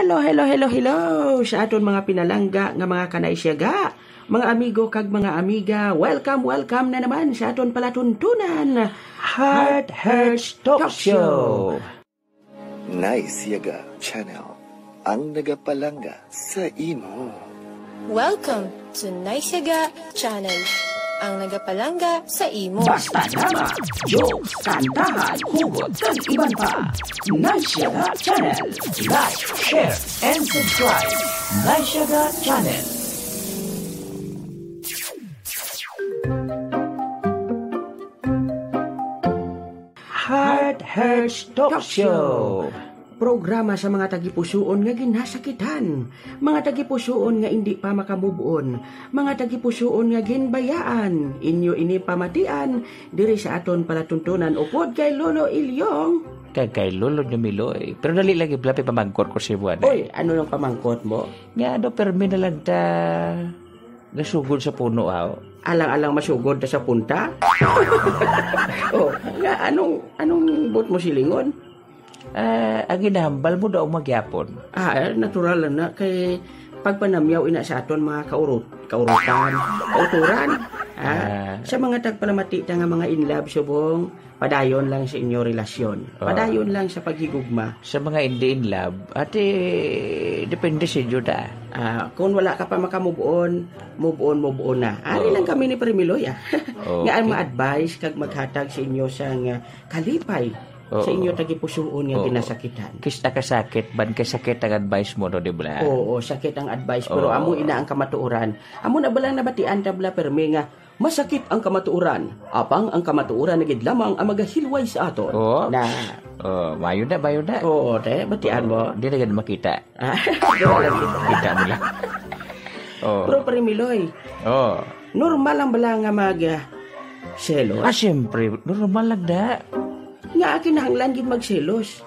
Hello sa aton mga pinalangga nga mga kanaisyaga, mga amigo kag mga amiga. Welcome na naman sa aton palatuntunan Heart Hurts Talk Show. Naisyaga Channel, ang nagapalangga sa imo. Welcome to Naisyaga Channel, ang nagapalangga sa imo. Basta drama, jokes, kantahan, hugot, kag iban pa. Naisyaga Channel. Like, share, and subscribe. Naisyaga Channel. Heart Hurts Talk Show. Programa sa mga tagipusoon nga ginasakitan, mga tagipusoon nga hindi pa makamubuon, mga tagipusoon nga ginbayaan, inyo ini pamatian diri sa aton palatuntunan upod kay Lolo Ilyong. Kay Lolo Miloy. Pero dali lagi blapi pamangkot ko si Buwan. Oy, ano lang pamangkot mo? Nga permi na lang ta nasugod sa puno aw. Alang-alang masugod na sa punta? Oh, nga anong bot mo silingon? Ang ginahambal mo daw magyapon. Natural na kay pagpanamyaw ina sa aton mga kauturan. Sa mga tagpalamati nga mga in love subong, padayon lang sa inyo relasyon. Padayon lang sa paghigugma. Sa mga hindi in love, depende sa inyo da. Kung wala ka pa move on na. Ari lang kami ni Premiloy. Nga ang ma-advise kag maghatag sa inyo sang kalipay. Sa inyo tagipusoon nga ginasakitan. Kista kasakit, ban kasakit ang advice mo no, di ba? Oo, sakit ang advice. Pero amo ina ang kamatuoran. Amo na balang nabatian tabla permi nga masakit ang kamatuoran. Apang ang kamatuoran nagid lamang ang magahilway sa aton. Mayo na. Oo, batian mo. Di na ganda makita. Kita mo lang. Pero Premiloy. Normal lang bala nga selos? Siyempre, normal lang da. Nga kinahanglan gid magselos.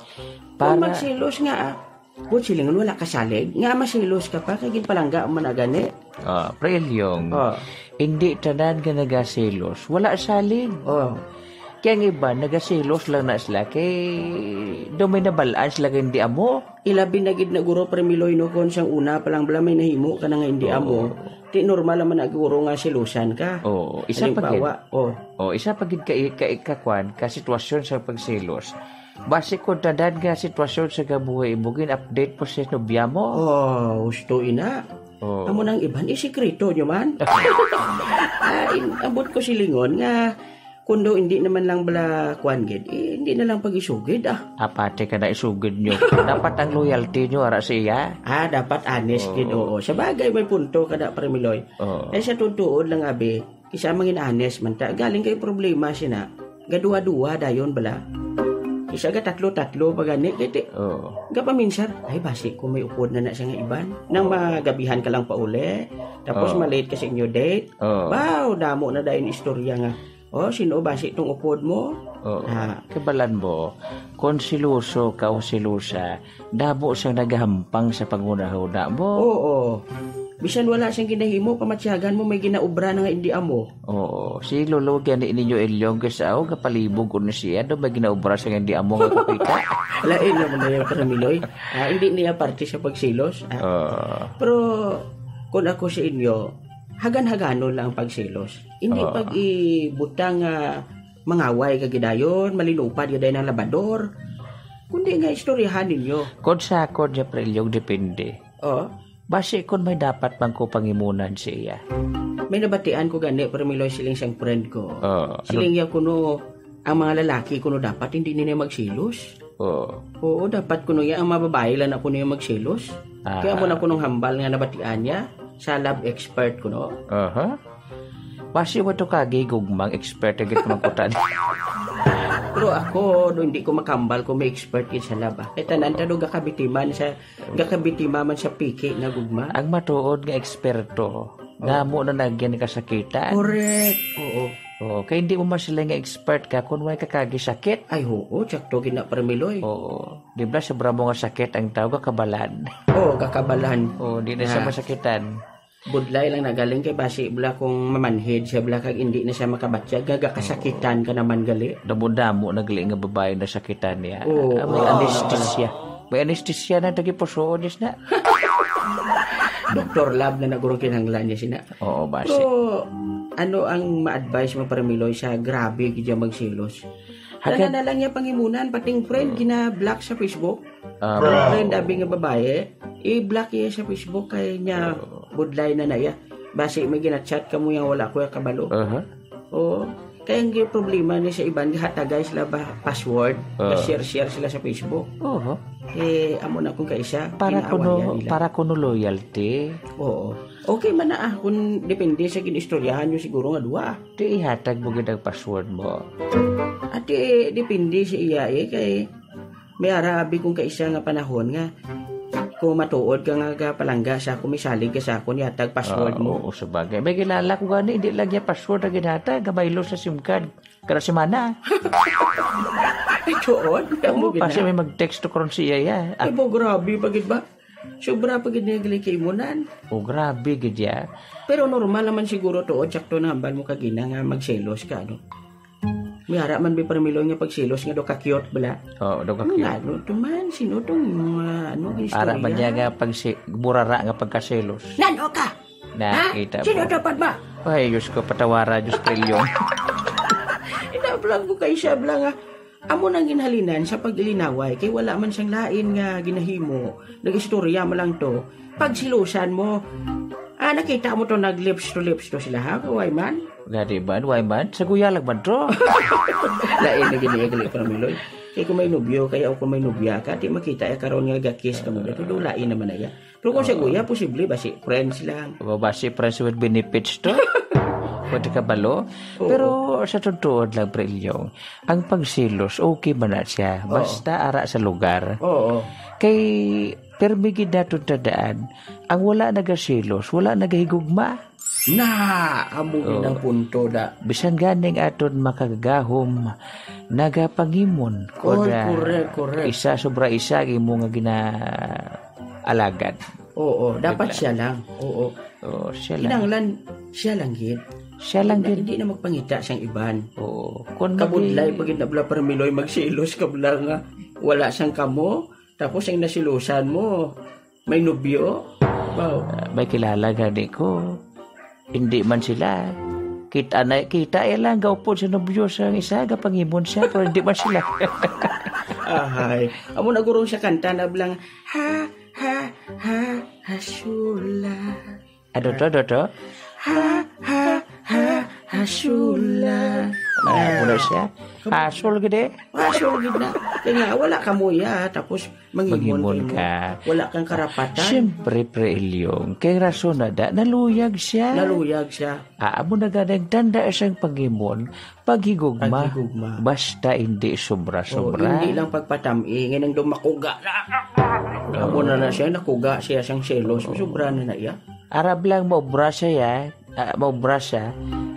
Kung magselos nga, kung silingon wala kasalig, nga maselos ka pa, kaya palangga man agani. Prelyong, hindi tanan ka nagaselos, wala salig. Kaya ng iba, nagaselos lang na sila, kay dumay na balaan sila kaya hindi amo. Ilabi na gid na guro Premiloy no, kung siyang una palang bala may nahimo ka na nga hindi amo. Di normal naman na guro nga selusan ka. Isa pagid kakwan ka sitwasyon sa pagselos. Base ko tanan nga sitwasyon sa gabuhay mo, gin-update po sa nobya mo. Gusto ina. Amo nang iban, isikreto nyo man. Abot ko silingon nga, kundo hindi naman lang bala kwan gid, hindi na lang pag-isugid Apate ka na isugid nyo. Dapat ang loyalty nyo ara siya. Dapat honest gid. Sa bagay may punto kada Premiloy. Sa tutuod lang abi, isa mangin honest man ta. Galing kay problema sina. Gadua-dua dayon bala. Isa ga tatlo pagani kiti. Gapaminsan, ay basi ko may upod na siya nga iban. Nang magabihan ka lang pa uli. Tapos malate ka sa inyo date. Wow, damo na dayon istorya nga. Sino basi itong upod mo? Kabalan mo, kung siluso ka o silusa, dabo siyang nagahampang sa pangunahuna mo. Bisan wala siyang ginahimo, pamatsyagan mo may ginaubra na nga hindi amo. Si Lolo gani ninyo Ilyong kasaw, kapalibog ko na siya, do may ginaubra siya hindi amo nga kapita. Lain naman na yung Premiloy. Hindi niya parte sa pagsilos. Pero kung ako sa inyo, hagan-hagano lang pagselos. Hindi pag-ibutang mangaway kagidayon, malinupad gaday ng labador. Kundi nga istoryahan ninyo. Kod sa akod niya Prelyong depende. Base kung may dapat bang ko pangimunan siya. May nabatian ko gani Premiloy siling siyang friend ko. Siling niya kuno ang mga lalaki kuno dapat hindi nila magsilos. Dapat kuno ya ang mga babae lang na kuno yung magsilos. Kaya mo na kunong hambal nga nabatian niya. Sa love expert ko, no? Basi mo ito kagigugmang expert agad ko magkutan. Pero ako, hindi ko makambal kung may expert yun sa love. Tanan tado gakabitiman man sa piki na gugma. Ang matuod nga eksperto, nga mo na nagyan kasakitan. Correct. Kaya hindi mo masila nga expert ka kung may kakagisakit. Ay, tsakto gina Premiloy. Di ba sobra mo nga sakit ang tao kakabalan? Kakabalan. Di na siya masakitan. Budlay lang nagaling kay basi bala kung mamanhid siya bala kag hindi na siya makabatya gagakasakitan ka naman gali. Damo-damo nagli nga babae na sakitan niya. May anesthesia. May anesthesia na tagi pusoon na. Dr. Lab na nagurong kinahanglan niya sina. Oo, basi. Pero ano ang ma-advise mo para Miloy sa grabe gidya magsilos? Hagan na lang niya pangimunan pating friend gina-block sa Facebook. Friend abi nga babae, i-block niya sa Facebook kay niya budlay na naya. Basi may gina-chat kamo yang wala ko kabalo. Oo. Kaya ang problema ni sa iban gihatagay sila ba password, share sila sa Facebook. Amo na kung kaisa para kuno loyalty. Oo. Okay man na kung depende sa ginistoryahan nyo siguro nga duwa. Di ihatag mo gid ang password mo. At depende sa iya kay may arabi kung kaisa nga panahon nga kung matuod ka nga palangga sa ako, may salig ka sa ako, niyatag password mo. Oo, sabagay. May kilala ko gani, hindi lang niya password na ginatag, gabaylo sa SIM card. Kada semana. Ay, tuod? Kasi may mag-text to karon siya ya. Ay, bo, grabe, pagid ba? Sobra pagid niya gali kay imunan. Grabe, gid ya. Pero normal naman siguro tuod, sakto na hambal mo kagina nga magselos ka, no? May harap man para Miloy nga pagsilos nga do ka-cute bala. Oo, do ka-cute. Ano tuman, sino tong istorya? Harap man niya nga burara nga pagkaselos. Nano ka? Nakita mo. Sino dapat ba? Ay, Diyos ko, patawara, Diyos trilyon. Inablang ko kay siya, blang nga. Amo nang ginhalinan sa paglinaway, kay wala man siyang lain nga ginahimo. Nag-istorya mo lang to. Pagsilusan mo, nakita mo to nag-lips to sila ha, kaway man? Gadi ba? Why man? Sa kuya lang man to. Lain na giniagalit para Miloy. Kaya kung may nubyo, kaya kung may nubya ka, di makita karon nga gakis ka mo. Ito lain naman na ya. Pero kung sa kuya, posible ba si friends lang? Ba si friends with benefits to? Pwede ka balo? Pero sa totoo lang, Prelyong, ang pagsilos, okay ba na siya? Basta ara sa lugar. Oo. Kay permigid na tadaan, ang wala nagasilos, wala nagahigugma. Amugin ang punto da. Bisan ganing aton makagahom, nagapangimon. Correct. Isa sobra isa, imo nga ginaalagan. Oo, dapat siya lang. Oo, siya lang. Kinanglan, siya lang gid. Siya lang gid. Hindi na magpangita siyang iban. Oo. Kabudlay pag nabla para Miloy magsilos kabla nga wala siyang kamo, tapos ang nasilusan mo may nobyo. Wow. May kilala gani ko. Hindi man sila. Kita lang gaupod sa nobyo sa isa, gapangimon siya, pero hindi man sila. Ahay. Amo nagurong siya kanta na blang hasula. Ano to? Hasula. Muna siya. Hasol gede. Hasol gid na. Kaya wala ka mo ya, tapos mangimon ka. Wala kang karapatan. Siyempre, Prelyong, kay rason na naluyag siya. Amo na ganang tanda siyang pangimon, paghigugma. Basta hindi sobra-sobra. Hindi lang pagpatami, ngayon dumakuga. Amo na siya, nakuga siya siyang selos. Sobra na iya. Arab lang maubra siya,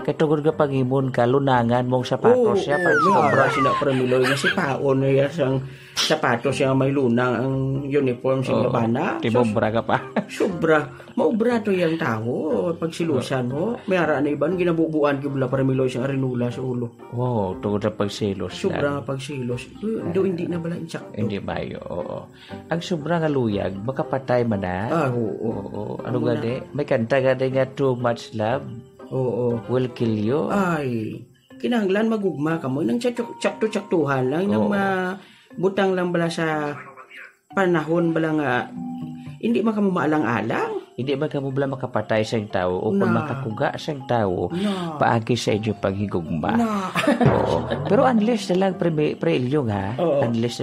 katugod ka pangimon ka, lunangan mong sapatos siya. Sobra sila para Miloy nga si Paon na siyang sapatos siya may lunang ang uniform siya labana. Tibobra ka pa. Sobra. Maubra to yung tao. Pag silusan mo, may ara na iban, ginabubuan kibula para Miloy siyang arinula sa ulo. Wow, tugod na pagsilos. Sobra nga pagsilos. Hindi na bala insakto. Hindi ba yun? Oo. Ang sobra nga luyag, makapatay man na. Oo. Ano gani? May kanta gani nga too much love. Oo. Will kill you. Ay, kinahanglan magugma ka mo. Nang tsakto-tsaktuhan lang. Nang butang lang bala sa panahon bala nga hindi man ka mo maalang-alang. Hindi man ka mo bala makapatay sa tao o kung makakuga sa tao paagi sa inyo paghigugma. Oo. Pero unless na lang pre-ilyong ha. Unless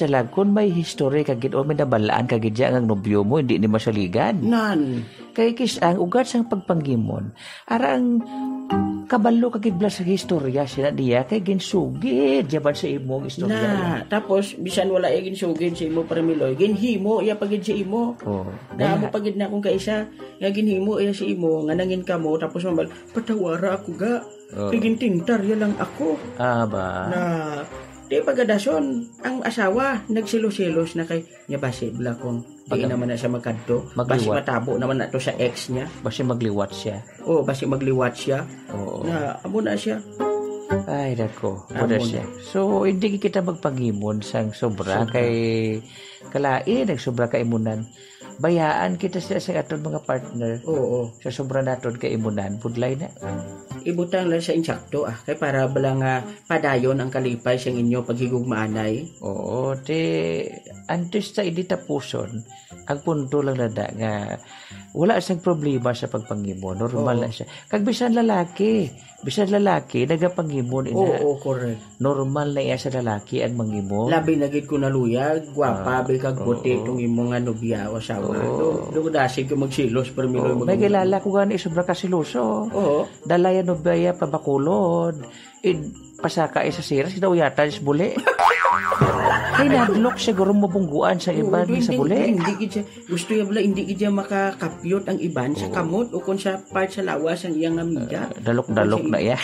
na lang kung may history kagid o may nabalaan kagid ang nobyo mo hindi ni masaligan. Kay ang ugat sang pagpanggimon arang kabalo kagid bla sa historya sila diya kay ginsugid jaban sa imong istorya. Tapos bisan wala ginsugid sa imo para Miloy, ginhimo iya pagid sa imo. Mo pagid na kung kaisa nga ginhimo iya sa imo nga nangin kamo tapos mambal patawara ako ga. Kay gintintar ya lang ako. Di pagadason, ang asawa, nagsilos-silos na kay niya basi blakong. Di naman na siya magkadto. Basi matabo naman na to sa ex niya. Basi magliwat siya. Basi magliwat siya. Na, amo na siya. Ay, dako. Wala siya. So, hindi kita magpangimon sang sobra kay kalain, sobra ka imunan. Bayaan kita siya sa aton mga partner. Oo. Sa sobra naton kay imunan, budlay na. Ibutang lang sa insakto kay para bala nga padayon ang kalipay siyang inyo paghigugmaanay. Oo, antes sa hindi tapuson, ang punto lang na nga wala siyang problema sa pagpangimon. Normal na siya. Kag bisan lalaki, nagapangimon ina. Oo, correct. Normal na iya sa lalaki ang mangimon. Labi na gid ko naluyag, gwapa, bay kag puti itong imong nga nobya o asawa. Do dasig ko magsilos pero miloy mag. May kilala ko gani sobra ka siloso. Oo. Dalaya nobya pabakulod. Pasaka sa siras kinawiyatan sa buli. Ay nadlok siguro mabungguan sa iban sa buli. Hindi gid siya gusto ya bala hindi gid siya makakapyot ang iban sa kamot o kun sa part sa lawas ang iyang amiga. Dalok na ya.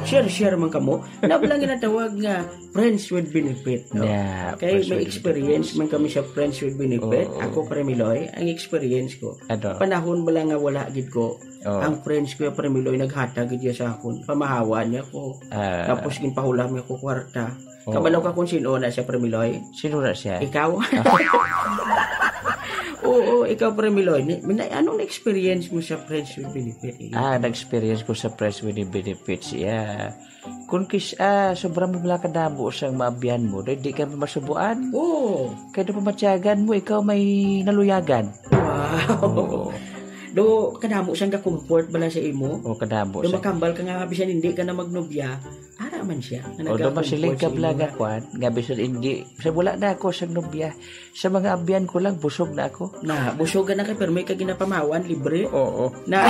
Share man kamo. Na bala ginatawag nga friends with benefit. No? Yeah, kay may experience man kami sa friends with benefit. Ako Premiloy, ang experience ko. Panahon bala nga wala gid ko. Ang friends ko Premiloy naghatag gid sa akon. Pamahawa niya ko. Tapos ginpahulam niya ko kwarta. Kabalo ka kung sino na siya Premiloy? Sino na siya? Ikaw? Oo, ikaw Premiloy. Anong experience mo sa Friends with Benefits? Na-experience ko sa Friends with Benefits. Kung sobrang mabla ka damo sa maabiyan mo, di ka masubuan. Oo. Kaya na pamatyagan mo, ikaw may naluyagan. Wow. Do kadamo siyang ka-comfort bala sa imo? O kadamo siya. Do makambal ka nga bisan hindi ka na magnobya, ara man siya. O do masilig ka blaga kwan, nga bisan hindi. Sa wala na ako sa nobya. Sa mga abyan ko lang, busog na ako. Na, busog na ka pero may kaginapamawan, libre. Oo. Na,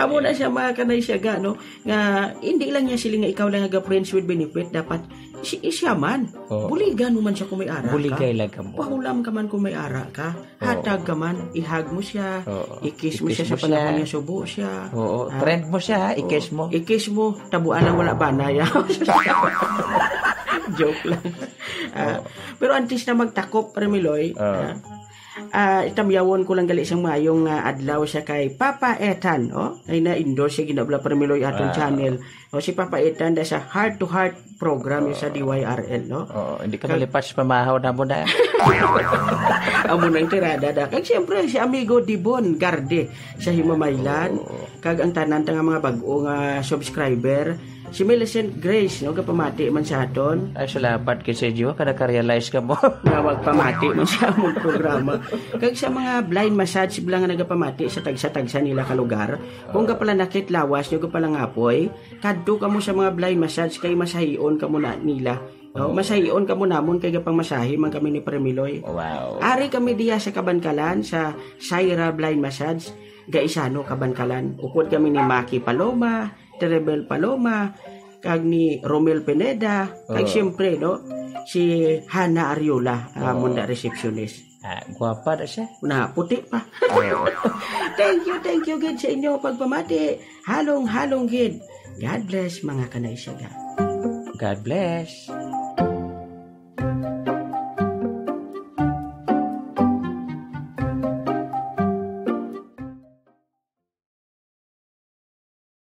amo na siya makakanay siya ga, no? Nga, hindi lang niya sila nga ikaw lang nga friends with benefit, dapat siya man. Buligan mo man siya kung may ara ka. Buligay lang ka mo. Pahulam ka man kung may ara ka. Hatag ka man. Ihag mo siya. I-kiss mo siya sa panahon niya. Subo siya. Oo. Friend mo siya. I-kiss mo. I-kiss mo. Tabuan lang wala banay. Joke lang. Pero antes na magtakop, Premiloy, itamyawon ko lang gali siyang mayong adlaw siya kay Papa Ethan, ay na-endorse siya ginabla Premiloy aton channel. Si Papa Ethan da sa Heart to Heart program sa DYRL, no? Hindi ka malipas pamahaw na mo na. Amo nang tirada da. Kag siyempre si amigo Dibon Garde sa Himamaylan, kag ang tanan nga mga bag-o nga subscriber. Si Millicent Grace, no, kapamati man sa aton. Ay, salamat kay Sergio, kada ka-realize ka mo. Nga magpamati man sa among programa. Kag sa mga blind massage bilang nga nagapamati sa tagsa-tagsa nila ka lugar, kung ka pala nakit lawas, nyo ka pala ngapoy, kadto ka mo sa mga blind massage, kay masahion ka mo na nila. No? Masahion ka mo namon, kay kapang masahi man kami ni Premiloy. Wow. Ari kami diya sa Kabankalan, sa Saira Blind Massage, Gaisano, Kabankalan. Upod kami ni Maki Paloma, Terebel Paloma, kag ni Romel Pineda, kag siyempre, no, si Hana Ariola, munda receptionist. Guwapa na siya. Na, puti pa. Thank you, gid sa inyo pagpamati. Halong, gid. God bless, mga kanay siya. God bless.